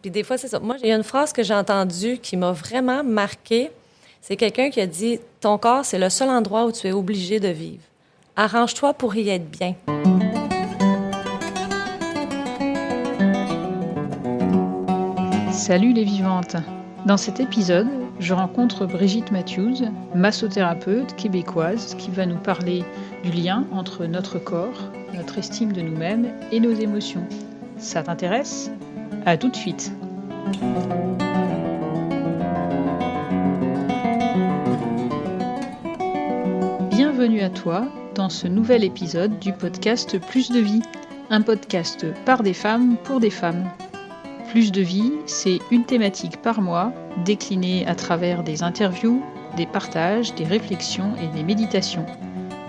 Puis des fois, c'est ça. Moi, il y a une phrase que j'ai entendue qui m'a vraiment marquée. C'est quelqu'un qui a dit « Ton corps, c'est le seul endroit où tu es obligé de vivre. Arrange-toi pour y être bien. » Salut les vivantes! Dans cet épisode, je rencontre Brigitte Matthews, massothérapeute québécoise, qui va nous parler du lien entre notre corps, notre estime de nous-mêmes et nos émotions. Ça t'intéresse? À tout de suite! Bienvenue à toi dans ce nouvel épisode du podcast Plus de vie, un podcast par des femmes pour des femmes. Plus de vie, c'est une thématique par mois, déclinée à travers des interviews, des partages, des réflexions et des méditations.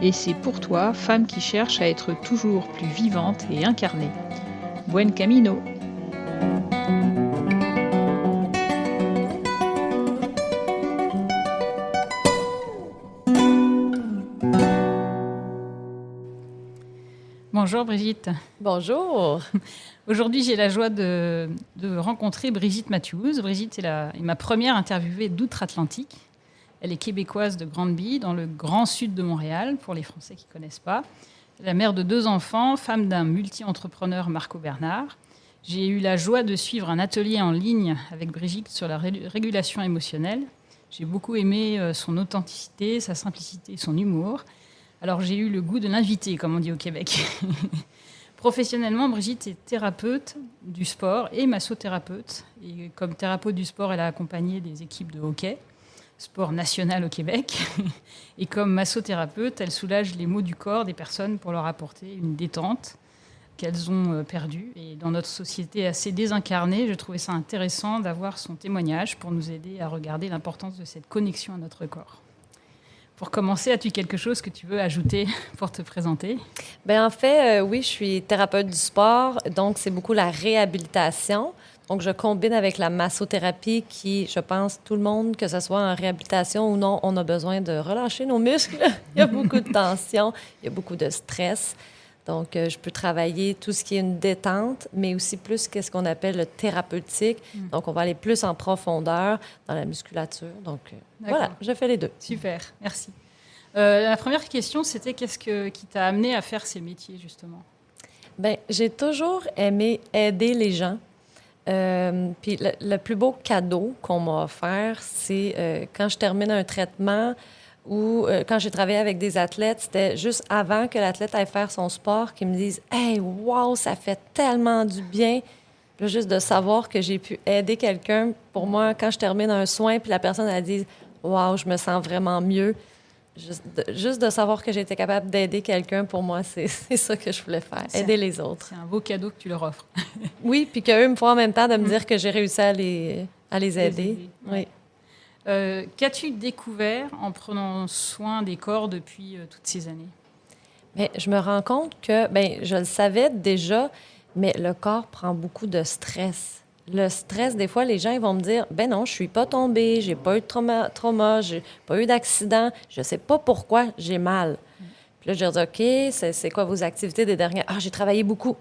Et c'est pour toi, femme qui cherche à être toujours plus vivante et incarnée. Buen camino! Bonjour Brigitte. Bonjour! Aujourd'hui, j'ai la joie de rencontrer Brigitte Matthews. Brigitte est ma première interviewée d'outre-Atlantique. Elle est québécoise de Granby, dans le grand sud de Montréal, pour les Français qui ne connaissent pas. La mère de 2 enfants, femme d'un multi-entrepreneur, Marco Bernard. J'ai eu la joie de suivre un atelier en ligne avec Brigitte sur la régulation émotionnelle. J'ai beaucoup aimé son authenticité, sa simplicité, son humour. Alors j'ai eu le goût de l'inviter, comme on dit au Québec. Professionnellement, Brigitte est thérapeute du sport et massothérapeute. Et comme thérapeute du sport, elle a accompagné des équipes de hockey, sport national au Québec. Et comme massothérapeute, elle soulage les maux du corps des personnes pour leur apporter une détente qu'elles ont perdue. Et dans notre société assez désincarnée, je trouvais ça intéressant d'avoir son témoignage pour nous aider à regarder l'importance de cette connexion à notre corps. Pour commencer, as-tu quelque chose que tu veux ajouter pour te présenter? Bien, en fait, oui, je suis thérapeute du sport, donc c'est beaucoup la réhabilitation. Donc, je combine avec la massothérapie qui, je pense, tout le monde, que ce soit en réhabilitation ou non, on a besoin de relâcher nos muscles. Il y a beaucoup de tension, il y a beaucoup de stress. Donc, je peux travailler tout ce qui est une détente, mais aussi plus qu'est-ce qu'on appelle le thérapeutique. Donc, on va aller plus en profondeur dans la musculature. Donc, voilà, je fais les deux. Super, merci. La première question, c'était qu'est-ce qui t'a amené à faire ces métiers, justement? Bien, j'ai toujours aimé aider les gens. Puis le plus beau cadeau qu'on m'a offert, c'est quand je termine un traitement ou quand j'ai travaillé avec des athlètes, c'était juste avant que l'athlète aille faire son sport qu'ils me disent « Hey, wow, ça fait tellement du bien! » Là, juste de savoir que j'ai pu aider quelqu'un, pour moi, quand je termine un soin, puis la personne, elle dit « Wow, je me sens vraiment mieux », juste de savoir que j'étais capable d'aider quelqu'un, pour moi, c'est ça que je voulais faire, aider les autres. C'est un beau cadeau que tu leur offres. Oui, puis qu'eux me font en même temps de me dire que j'ai réussi à les aider. Oui. Qu'as-tu découvert en prenant soin des corps depuis toutes ces années? Bien, je me rends compte que, bien, je le savais déjà, mais le corps prend beaucoup de stress. Le stress, des fois, les gens ils vont me dire « Ben non, je suis pas tombée, j'ai pas eu de trauma, j'ai pas eu d'accident, je sais pas pourquoi j'ai mal. » Puis là, je leur dis « OK, c'est quoi vos activités des dernières? »« Ah, j'ai travaillé beaucoup. »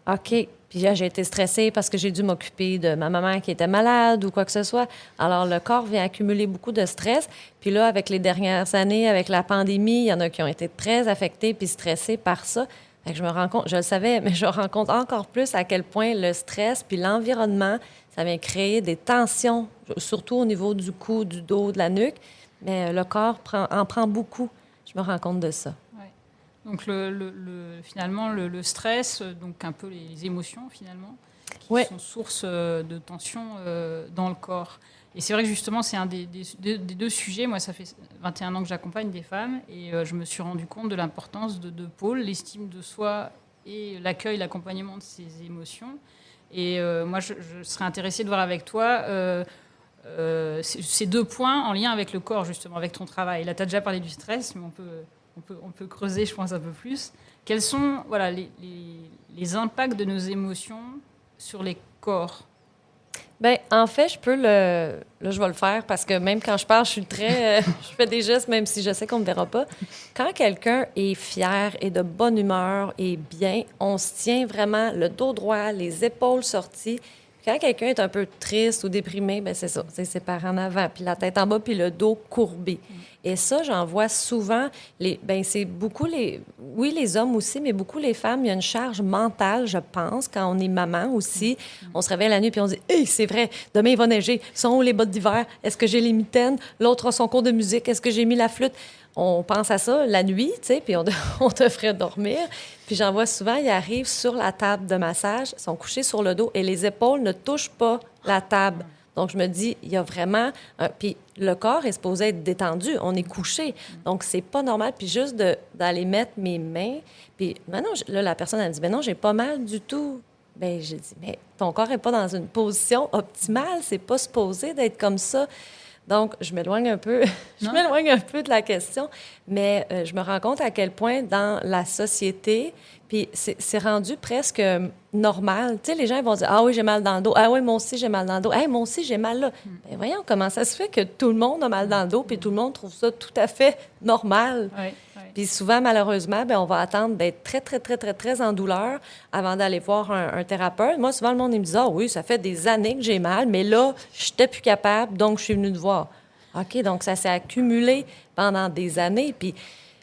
« OK. » Puis là, j'ai été stressée parce que j'ai dû m'occuper de ma maman qui était malade ou quoi que ce soit. Alors, le corps vient accumuler beaucoup de stress. Puis là, avec les dernières années, avec la pandémie, il y en a qui ont été très affectés puis stressés par ça. Fait que je me rends compte, je le savais, mais je me rends compte encore plus à quel point le stress puis l'environnement, ça vient créer des tensions, surtout au niveau du cou, du dos, de la nuque. Mais le corps en prend beaucoup. Je me rends compte de ça. Donc, finalement, le stress, donc un peu les émotions, finalement, qui sont source de tension dans le corps. Et c'est vrai que, justement, c'est un des 2 sujets. Moi, ça fait 21 ans que j'accompagne des femmes et je me suis rendu compte de l'importance de 2 pôles, l'estime de soi et l'accueil, l'accompagnement de ses émotions. Et moi, je serais intéressée de voir avec toi ces 2 points en lien avec le corps, justement, avec ton travail. Là, tu as déjà parlé du stress, mais on peut creuser, je pense, un peu plus. Quels sont les impacts de nos émotions sur les corps? Bien, en fait, là, je vais le faire parce que même quand je parle, je suis très... je fais des gestes, même si je sais qu'on ne me verra pas. Quand quelqu'un est fier et de bonne humeur et bien, on se tient vraiment le dos droit, les épaules sorties, Quand quelqu'un est un peu triste ou déprimé, ben c'est ça, c'est par en avant, puis la tête en bas, puis le dos courbé. Et ça, j'en vois souvent, c'est beaucoup oui, les hommes aussi, mais beaucoup les femmes, il y a une charge mentale, je pense, quand on est maman aussi. On se réveille la nuit, puis on dit, hey, c'est vrai, demain il va neiger, sont où les bottes d'hiver? Est-ce que j'ai les mitaines? L'autre a son cours de musique, est-ce que j'ai mis la flûte? On pense à ça la nuit, tu sais, puis on devrait dormir. Puis j'en vois souvent, ils arrivent sur la table de massage, sont couchés sur le dos et les épaules ne touchent pas la table. Donc, je me dis, il y a vraiment... puis le corps est supposé être détendu. On est couché. Donc, c'est pas normal. Puis juste d'aller mettre mes mains... Puis maintenant, là, la personne, elle me dit, ben non, j'ai pas mal du tout. Ben j'ai dit, mais ton corps est pas dans une position optimale. C'est pas supposé d'être comme ça. Donc, je m'éloigne un peu, de la question, mais je me rends compte à quel point dans la société, puis c'est rendu presque normal. Tu sais, les gens ils vont dire, ah oui, j'ai mal dans le dos. Ah oui, moi aussi, j'ai mal dans le dos. Hey, moi aussi, j'ai mal là. Bien, voyons, comment ça se fait que tout le monde a mal dans le dos, puis tout le monde trouve ça tout à fait normal. Oui, oui. Puis souvent, malheureusement, bien, on va attendre d'être très, très, très, très, très en douleur avant d'aller voir un thérapeute. Moi, souvent, le monde, il me dit, ah oui, ça fait des années que j'ai mal, mais là, je n'étais plus capable, donc je suis venue te voir. OK, donc ça s'est accumulé pendant des années. Puis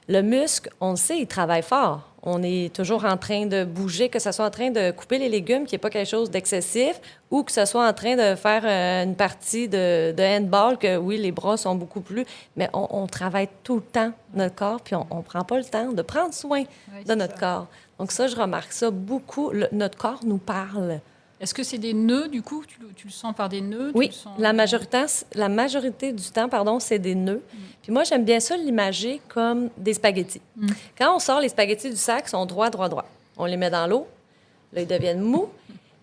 le muscle, on le sait, il travaille fort. On est toujours en train de bouger, que ce soit en train de couper les légumes, qui n'est pas quelque chose d'excessif, ou que ce soit en train de faire une partie de handball, que oui, les bras sont beaucoup plus, mais on travaille tout le temps notre corps, puis on ne prend pas le temps de prendre soin de notre corps. Donc ça, je remarque ça beaucoup. Notre corps nous parle. Est-ce que c'est des nœuds, du coup? Tu le sens par des nœuds? Oui, tu le sens... la majorité du temps, c'est des nœuds. Puis moi, j'aime bien ça l'imager comme des spaghettis. Quand on sort les spaghettis du sac, ils sont droits, droits, droits. On les met dans l'eau, là, ils deviennent mous.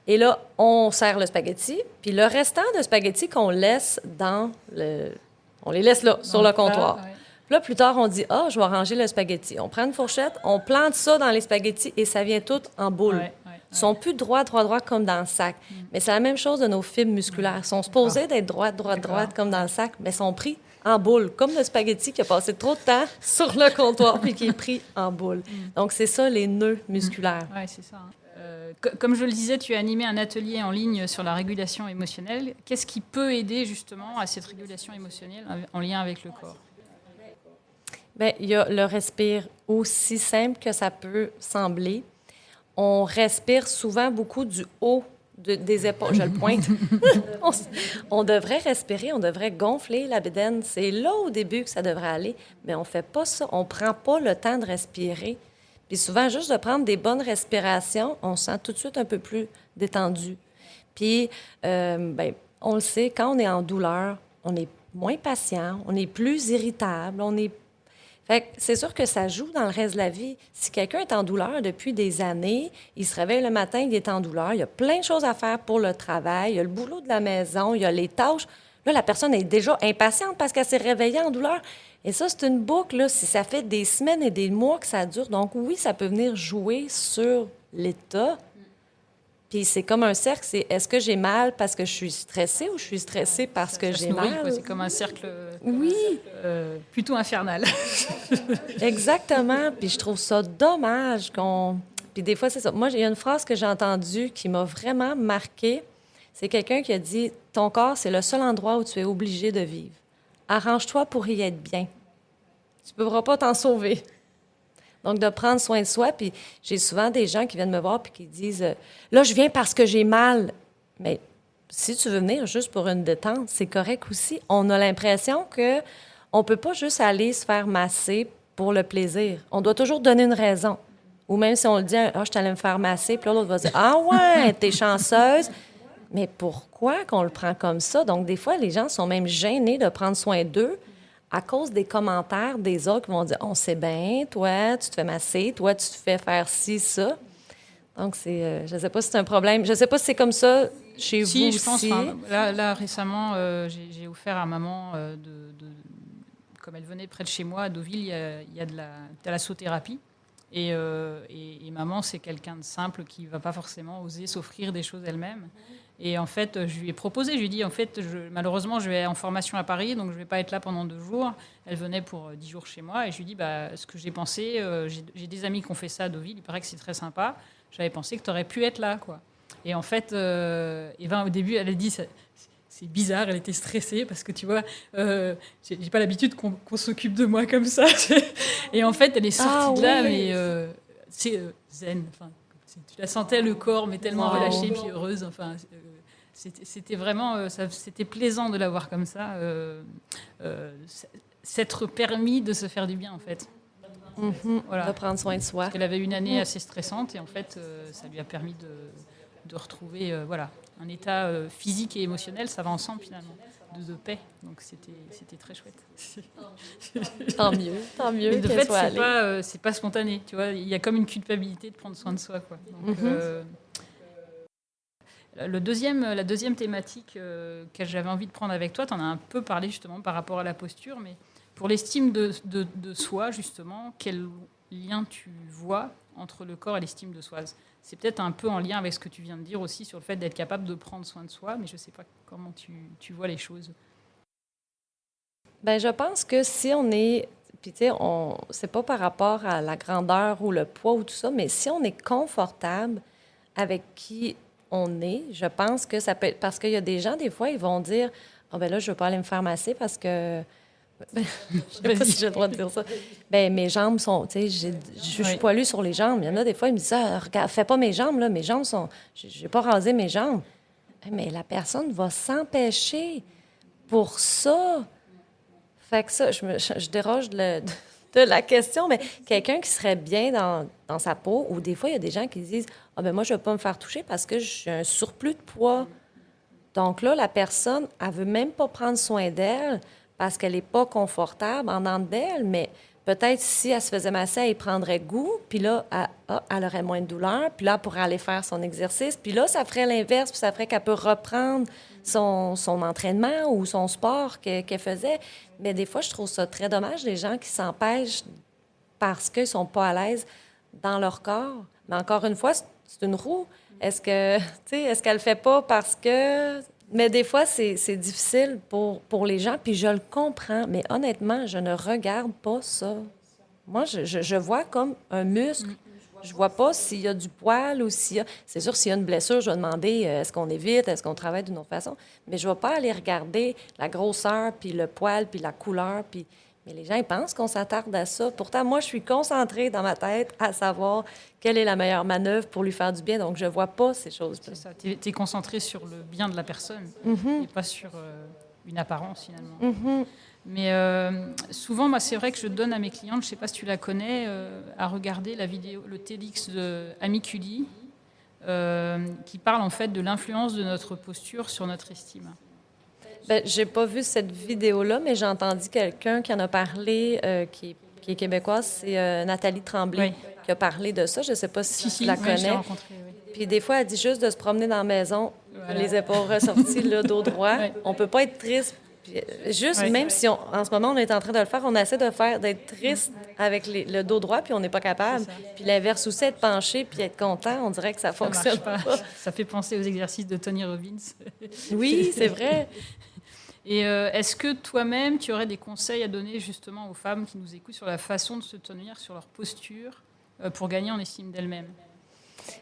Et là, on serre le spaghetti. Puis le restant de spaghettis qu'on laisse on les laisse là, sur le comptoir. Ouais. Puis là, plus tard, on dit, je vais ranger le spaghetti. On prend une fourchette, on plante ça dans les spaghettis et ça vient tout en boule. Ils sont plus droits comme dans le sac. Mais c'est la même chose de nos fibres musculaires. Ils sont supposés d'être droites comme dans le sac, mais sont pris en boule, comme le spaghetti qui a passé trop de temps sur le comptoir puis qui est pris en boule. Donc, c'est ça, les nœuds musculaires. Oui, c'est ça. Comme je le disais, tu as animé un atelier en ligne sur la régulation émotionnelle. Qu'est-ce qui peut aider justement à cette régulation émotionnelle en lien avec le corps? Bien, il y a le respire, aussi simple que ça peut sembler. On respire souvent beaucoup du haut des épaules. Je le pointe. On devrait respirer, on devrait gonfler la bédaine. C'est là au début que ça devrait aller, mais on ne fait pas ça. On ne prend pas le temps de respirer. Puis souvent, juste de prendre des bonnes respirations, on se sent tout de suite un peu plus détendu. Puis, on le sait, quand on est en douleur, on est moins patient, on est plus irritable, Fait que c'est sûr que ça joue dans le reste de la vie. Si quelqu'un est en douleur depuis des années, il se réveille le matin, il est en douleur, il y a plein de choses à faire pour le travail, il y a le boulot de la maison, il y a les tâches. Là, la personne est déjà impatiente parce qu'elle s'est réveillée en douleur. Et ça, c'est une boucle, là, si ça fait des semaines et des mois que ça dure. Donc oui, ça peut venir jouer sur l'état. Puis c'est comme un cercle, c'est est-ce que j'ai mal parce que je suis stressée ou je suis stressée parce que j'ai mal? Quoi. C'est comme un cercle, plutôt infernal. Exactement. Puis je trouve ça dommage qu'on... Puis des fois, c'est ça. Moi, il y a une phrase que j'ai entendue qui m'a vraiment marquée. C'est quelqu'un qui a dit « Ton corps, c'est le seul endroit où tu es obligé de vivre. Arrange-toi pour y être bien. Tu ne pourras pas t'en sauver. » Donc, de prendre soin de soi. Puis j'ai souvent des gens qui viennent me voir puis qui disent « Là, je viens parce que j'ai mal. » Mais si tu veux venir juste pour une détente, c'est correct aussi. On a l'impression que on peut pas juste aller se faire masser pour le plaisir. On doit toujours donner une raison. Ou même si on le dit « je t'allais me faire masser », puis l'autre va dire « Ah ouais, t'es chanceuse. » Mais pourquoi qu'on le prend comme ça? Donc, des fois, les gens sont même gênés de prendre soin d'eux à cause des commentaires des autres qui vont dire « On sait bien, toi, tu te fais masser, toi, tu te fais faire ci, ça. » Donc, je ne sais pas si c'est un problème. Je ne sais pas si c'est comme ça chez vous aussi. Si, je pense. Là, récemment, j'ai offert à maman, comme elle venait près de chez moi, à Deauville, il y a de la thalassothérapie. Et maman, c'est quelqu'un de simple qui ne va pas forcément oser s'offrir des choses elle-même. Et en fait, je lui ai proposé, je lui ai dit, en fait, malheureusement, je vais en formation à Paris, donc je ne vais pas être là pendant 2 jours. Elle venait pour 10 jours chez moi, et je lui ai dit, ce que j'ai pensé, j'ai des amis qui ont fait ça à Deauville, il paraît que c'est très sympa, j'avais pensé que tu aurais pu être là, quoi. Et en fait, Eva, au début, elle a dit, c'est bizarre, elle était stressée parce que tu vois, j'ai pas l'habitude qu'on s'occupe de moi comme ça. Et en fait, elle est sortie de là, mais c'est zen. Enfin, tu la sentais, le corps, mais tellement relâchée puis heureuse. Enfin, c'était vraiment, c'était plaisant de la voir comme ça, s'être permis de se faire du bien en fait. De prendre soin de soi. Parce qu'elle avait une année assez stressante et en fait, ça lui a permis de retrouver un état physique et émotionnel, ça va ensemble finalement, de paix. Donc c'était très chouette. Tant mieux Mais de qu'elle fait, soit allée. c'est pas spontané. Tu vois, il y a comme une culpabilité de prendre soin de soi, quoi. Donc, la deuxième thématique que j'avais envie de prendre avec toi, tu en as un peu parlé justement par rapport à la posture, mais pour l'estime de soi, justement, quel lien tu vois entre le corps et l'estime de soi? C'est peut-être un peu en lien avec ce que tu viens de dire aussi sur le fait d'être capable de prendre soin de soi, mais je ne sais pas comment tu vois les choses. Ben, je pense que si on est, puis tu sais, c'est pas par rapport à la grandeur ou le poids ou tout ça, mais si on est confortable avec qui on est, je pense que ça peut être, parce qu'il y a des gens, des fois, ils vont dire, ah ben là, je veux pas aller me faire masser parce que, je sais pas si j'ai le droit de dire ça, ben mes jambes sont, tu sais, je suis poilue sur les jambes. Il y en a des fois, ils me disent, ah, regarde, fais pas mes jambes, là, mes jambes sont, j'ai pas rasé mes jambes. Mais la personne va s'empêcher pour ça. Fait que ça, je déroge de la question, mais quelqu'un qui serait bien dans sa peau, ou des fois, il y a des gens qui disent, ah ben moi, je ne vais pas me faire toucher parce que j'ai un surplus de poids. Donc là, la personne, elle veut même pas prendre soin d'elle parce qu'elle n'est pas confortable en dedans d'elle, mais peut-être si elle se faisait masser, elle y prendrait goût, puis là, elle aurait moins de douleur, puis là, elle pourrait aller faire son exercice, puis là, ça ferait l'inverse, puis ça ferait qu'elle peut reprendre son entraînement ou son sport qu'elle faisait. Mais des fois, je trouve ça très dommage, les gens qui s'empêchent parce qu'ils sont pas à l'aise dans leur corps. Mais encore une fois, c'est une roue. Est-ce qu'elle le fait pas parce que... Mais des fois, c'est difficile pour les gens, puis je le comprends. Mais honnêtement, je ne regarde pas ça. Moi, je vois comme un muscle. Je vois pas s'il y a du poil ou s'il y a... C'est sûr, s'il y a une blessure, je vais demander est-ce qu'on évite, est-ce qu'on travaille d'une autre façon. Mais je vais pas aller regarder la grosseur, puis le poil, puis la couleur, puis... Mais les gens, ils pensent qu'on s'attarde à ça. Pourtant, moi, je suis concentrée dans ma tête à savoir quelle est la meilleure manœuvre pour lui faire du bien. Donc, je vois pas ces choses-là. C'est ça. Tu es concentré sur le bien de la personne et pas sur une apparence, finalement. Mais souvent, moi, c'est vrai que je donne à mes clientes, je ne sais pas si tu la connais, à regarder la vidéo, le TEDx de Amiculi, qui parle en fait de l'influence de notre posture sur notre estime. Ben, j'ai pas vu cette vidéo-là, mais j'ai entendu quelqu'un qui en a parlé, qui est québécoise, c'est Nathalie Tremblay, qui a parlé de ça. Je sais pas si tu la connais. Puis des fois, elle dit juste de se promener dans la maison, les épaules ressorties, le dos droit. On peut pas être triste. Puis, juste, même si en ce moment, on est en train de le faire, on essaie d'être triste avec le dos droit, puis on n'est pas capable. Puis l'inverse aussi, être penché, puis être content, on dirait que ça fonctionne pas. Ça fait penser aux exercices de Tony Robbins. Oui, c'est vrai. Et est-ce que toi-même, tu aurais des conseils à donner justement aux femmes qui nous écoutent sur la façon de se tenir, sur leur posture, pour gagner en estime d'elles-mêmes?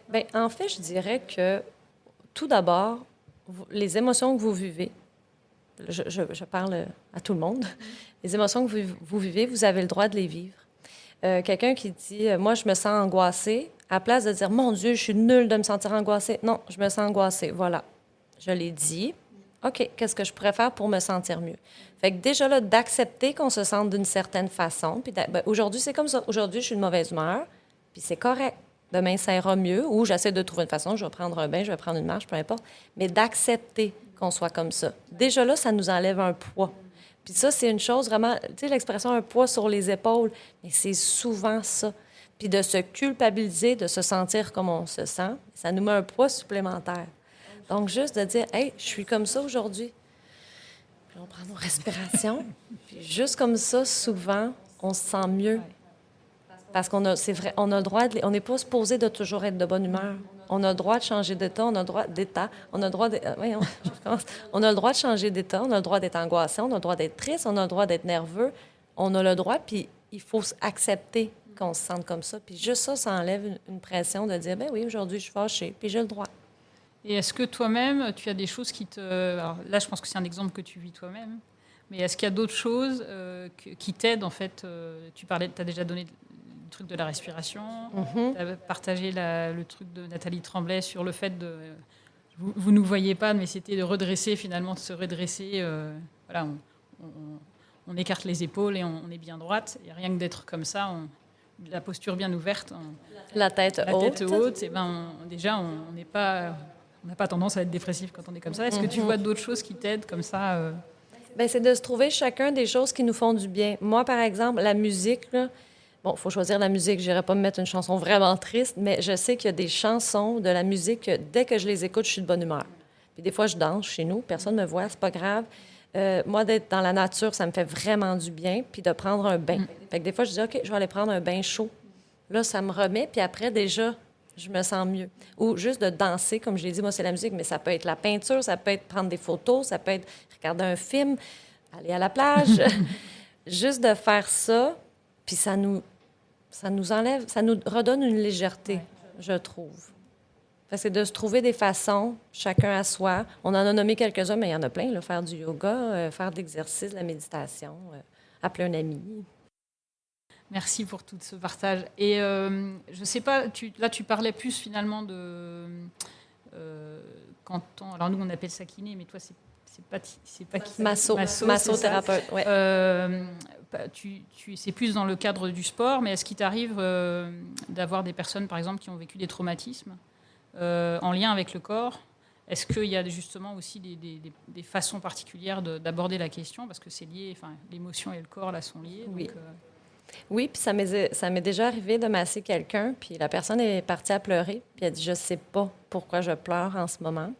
Bien, en fait, je dirais que tout d'abord, les émotions que vous vivez, je parle à tout le monde, les émotions que vous vivez, vous avez le droit de les vivre. Quelqu'un qui dit moi, je me sens angoissée, à la place de dire mon Dieu, je suis nulle de me sentir angoissée. Non, je me sens angoissée. Voilà. Je l'ai dit. OK, qu'est-ce que je pourrais faire pour me sentir mieux? Fait que déjà là, d'accepter qu'on se sente d'une certaine façon. Puis aujourd'hui, c'est comme ça. Aujourd'hui, je suis de mauvaise humeur, puis c'est correct. Demain, ça ira mieux. Ou j'essaie de trouver une façon, je vais prendre un bain, je vais prendre une marche, peu importe. Mais d'accepter qu'on soit comme ça. Déjà là, ça nous enlève un poids. Puis ça, c'est une chose vraiment... Tu sais, l'expression « un poids sur les épaules », mais c'est souvent ça. Puis de se culpabiliser, de se sentir comme on se sent, ça nous met un poids supplémentaire. Donc, juste de dire, hey, je suis comme ça aujourd'hui. Puis on prend nos respirations. Puis juste comme ça, souvent, on se sent mieux. Parce qu'on a, c'est vrai, on a le droit on n'est pas supposé de toujours être de bonne humeur. On a le droit de changer d'état, on a le droit d'état, on a le droit de, on a le droit de changer d'état, on a le droit d'être angoissé, on a le droit d'être triste, on a le droit d'être nerveux. On a le droit, puis il faut accepter qu'on se sente comme ça. Puis juste ça, ça enlève une pression de dire, ben oui, aujourd'hui, je suis fâchée, puis j'ai le droit. Et est-ce que toi-même, tu as des choses qui te... Alors là, je pense que c'est un exemple que tu vis toi-même. Mais est-ce qu'il y a d'autres choses qui t'aident, en fait Tu as déjà donné le truc de la respiration. Tu as partagé le truc de Nathalie Tremblay sur le fait de... Vous ne nous voyez pas, mais c'était de redresser, finalement, de se redresser. Voilà, on écarte les épaules et on est bien droite. Et rien que d'être comme ça, la posture bien ouverte, La tête haute, et déjà, on n'est pas... On n'a pas tendance à être dépressif quand on est comme ça. Est-ce que tu vois d'autres choses qui t'aident comme ça Ben, c'est de se trouver chacun des choses qui nous font du bien. Moi, par exemple, la musique, là, bon, il faut choisir la musique. Je n'irai pas me mettre une chanson vraiment triste, mais je sais qu'il y a des chansons de la musique que dès que je les écoute, je suis de bonne humeur. Puis des fois, je danse chez nous, personne ne me voit, c'est pas grave. Moi, d'être dans la nature, ça me fait vraiment du bien. Puis de prendre un bain. Fait que des fois, je dis, OK, je vais aller prendre un bain chaud. Là, ça me remet, puis après, déjà, je me sens mieux. Ou juste de danser, comme je l'ai dit, moi, c'est la musique, mais ça peut être la peinture, ça peut être prendre des photos, ça peut être regarder un film, aller à la plage. Juste de faire ça, puis ça nous enlève, ça nous redonne une légèreté, je trouve. Fait que c'est de se trouver des façons, chacun à soi. On en a nommé quelques-uns, mais il y en a plein, là. Faire du yoga, faire de l'exercice, de la méditation, appeler un ami. Merci pour tout ce partage. Et je ne sais pas, là tu parlais plus finalement de alors nous on appelle ça kiné, mais toi c'est pas kiné. Massothérapeute, oui. C'est plus dans le cadre du sport, mais est-ce qu'il t'arrive d'avoir des personnes par exemple qui ont vécu des traumatismes en lien avec le corps? Est-ce qu'il y a justement aussi des façons particulières d'aborder la question, parce que c'est lié, enfin l'émotion et le corps là sont liés. Oui. Donc, Oui, puis ça m'est déjà arrivé de masser quelqu'un, puis la personne est partie à pleurer, puis elle dit « Je sais pas pourquoi je pleure en ce moment ».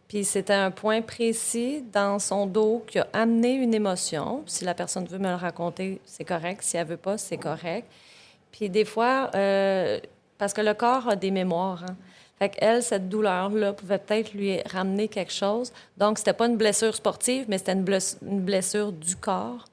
Puis c'était un point précis dans son dos qui a amené une émotion. Si la personne veut me le raconter, c'est correct. Si elle veut pas, c'est correct. Puis des fois, parce que le corps a des mémoires, hein. Fait qu'elle, cette douleur-là pouvait peut-être lui ramener quelque chose. Donc, c'était pas une blessure sportive, mais c'était une blessure du corps.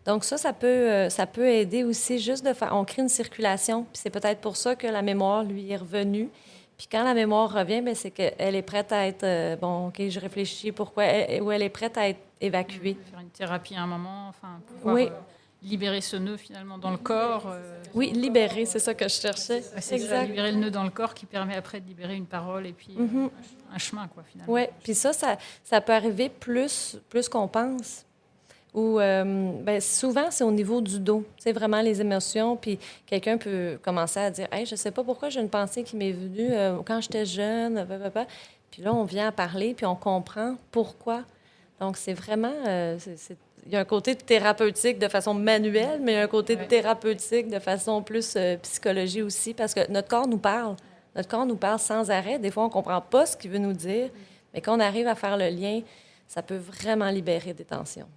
Donc ça peut aider aussi juste de faire... On crée une circulation, puis c'est peut-être pour ça que la mémoire lui est revenue. Puis quand la mémoire revient, bien, c'est qu'elle est prête à être... bon, OK, je réfléchis pourquoi... ou elle est prête à être évacuée. Faire une thérapie à un moment, enfin, pouvoir Oui. Libérer ce nœud finalement dans le corps. Oui, libérer, c'est ça que je cherchais. C'est ça, libérer le nœud dans le corps qui permet après de libérer une parole et puis un chemin, quoi, finalement. Oui, puis ça peut arriver plus qu'on pense. Ou ben, souvent, c'est au niveau du dos. C'est vraiment les émotions. Puis quelqu'un peut commencer à dire « Hey, je sais pas pourquoi j'ai une pensée qui m'est venue quand j'étais jeune. » Puis là, on vient à parler, puis on comprend pourquoi. Donc, c'est vraiment... il y a un côté thérapeutique de façon manuelle, mais il y a un côté thérapeutique de façon plus psychologie aussi, parce que notre corps nous parle. Notre corps nous parle sans arrêt. Des fois, on ne comprend pas ce qu'il veut nous dire, mais quand on arrive à faire le lien, ça peut vraiment libérer des tensions.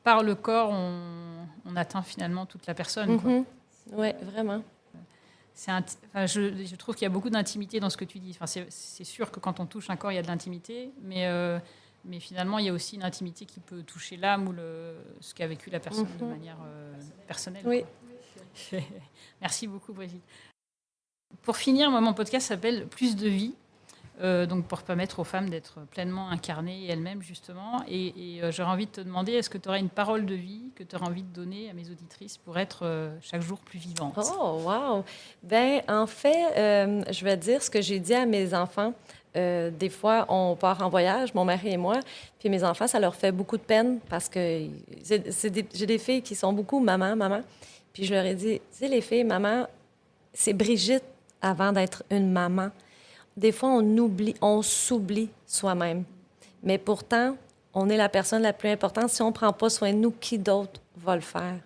Par le corps, on atteint finalement toute la personne. Oui, vraiment. Je trouve qu'il y a beaucoup d'intimité dans ce que tu dis. Enfin, c'est sûr que quand on touche un corps, il y a de l'intimité, mais finalement, il y a aussi une intimité qui peut toucher l'âme ou ce qu'a vécu la personne de manière personnelle. Oui. Merci beaucoup, Brigitte. Pour finir, moi, mon podcast s'appelle « Plus de vie ». Donc pour permettre aux femmes d'être pleinement incarnées elles-mêmes, justement. Et j'aurais envie de te demander, est-ce que tu aurais une parole de vie que tu aurais envie de donner à mes auditrices pour être chaque jour plus vivante? Oh, wow! Bien, en fait, je vais dire ce que j'ai dit à mes enfants. Des fois, on part en voyage, mon mari et moi, puis mes enfants, ça leur fait beaucoup de peine parce que j'ai des filles qui sont beaucoup « maman, maman ». Puis je leur ai dit, tu sais, les filles, maman, c'est Brigitte avant d'être une maman. Des fois, on s'oublie soi-même. Mais pourtant, on est la personne la plus importante. Si on ne prend pas soin de nous, qui d'autre va le faire?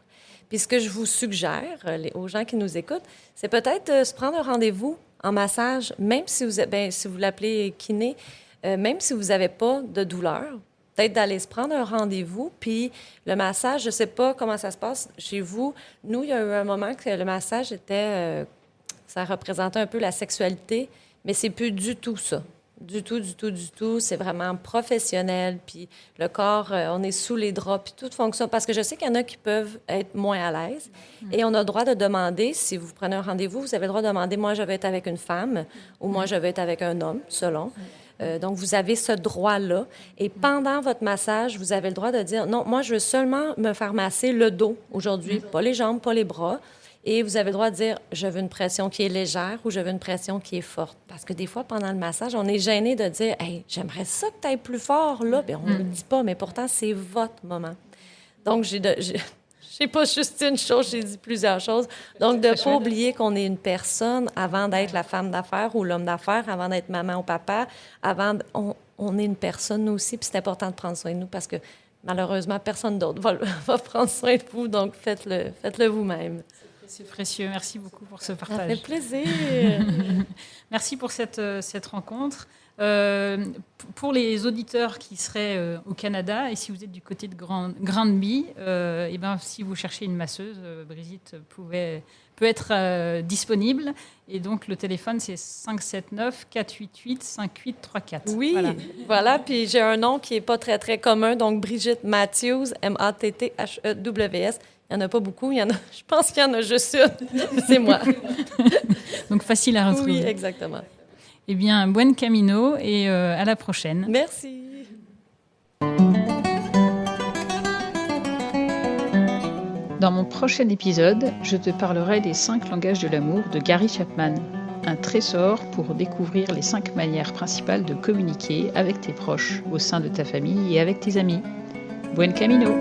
Puis ce que je vous suggère aux gens qui nous écoutent, c'est peut-être se prendre un rendez-vous en massage, même si si vous l'appelez kiné, même si vous n'avez pas de douleur. Peut-être d'aller se prendre un rendez-vous. Puis le massage, je ne sais pas comment ça se passe chez vous. Nous, il y a eu un moment que le massage était... ça représentait un peu la sexualité. Mais c'est plus du tout ça. Du tout, du tout, du tout. C'est vraiment professionnel. Puis le corps, on est sous les draps, puis tout fonctionne. Parce que je sais qu'il y en a qui peuvent être moins à l'aise. Et on a le droit de demander, si vous prenez un rendez-vous, vous avez le droit de demander, moi, je vais être avec une femme ou moi, je vais être avec un homme, selon. Donc, vous avez ce droit-là. Et pendant votre massage, vous avez le droit de dire, non, moi, je veux seulement me faire masser le dos aujourd'hui, pas les jambes, pas les bras. Et vous avez le droit de dire, je veux une pression qui est légère ou je veux une pression qui est forte. Parce que des fois, pendant le massage, on est gêné de dire, hey, j'aimerais ça que tu ailles plus fort, là. Bien, on ne le dit pas, mais pourtant, c'est votre moment. Donc, j'ai pas juste une chose, j'ai dit plusieurs choses. Donc, de ne pas oublier qu'on est une personne avant d'être la femme d'affaires ou l'homme d'affaires, avant d'être maman ou papa, on est une personne, nous aussi, puis c'est important de prendre soin de nous parce que, malheureusement, personne d'autre va prendre soin de vous. Donc, faites-le vous-même. C'est précieux. Merci beaucoup pour ce partage. Ça fait plaisir. Merci pour cette rencontre. Pour les auditeurs qui seraient au Canada, et si vous êtes du côté de Granby, et ben, si vous cherchez une masseuse, Brigitte peut être disponible. Et donc, le téléphone, c'est 579-488-5834. Oui, voilà. Puis j'ai un nom qui n'est pas très, très commun. Donc, Brigitte Matthews, Matthews. Il n'y en a pas beaucoup. Je pense qu'il y en a juste une. C'est moi. Donc, facile à retrouver. Oui, exactement. Eh bien, buen camino et à la prochaine. Merci. Dans mon prochain épisode, je te parlerai des 5 langages de l'amour de Gary Chapman. Un trésor pour découvrir les 5 manières principales de communiquer avec tes proches, au sein de ta famille et avec tes amis. Buen camino!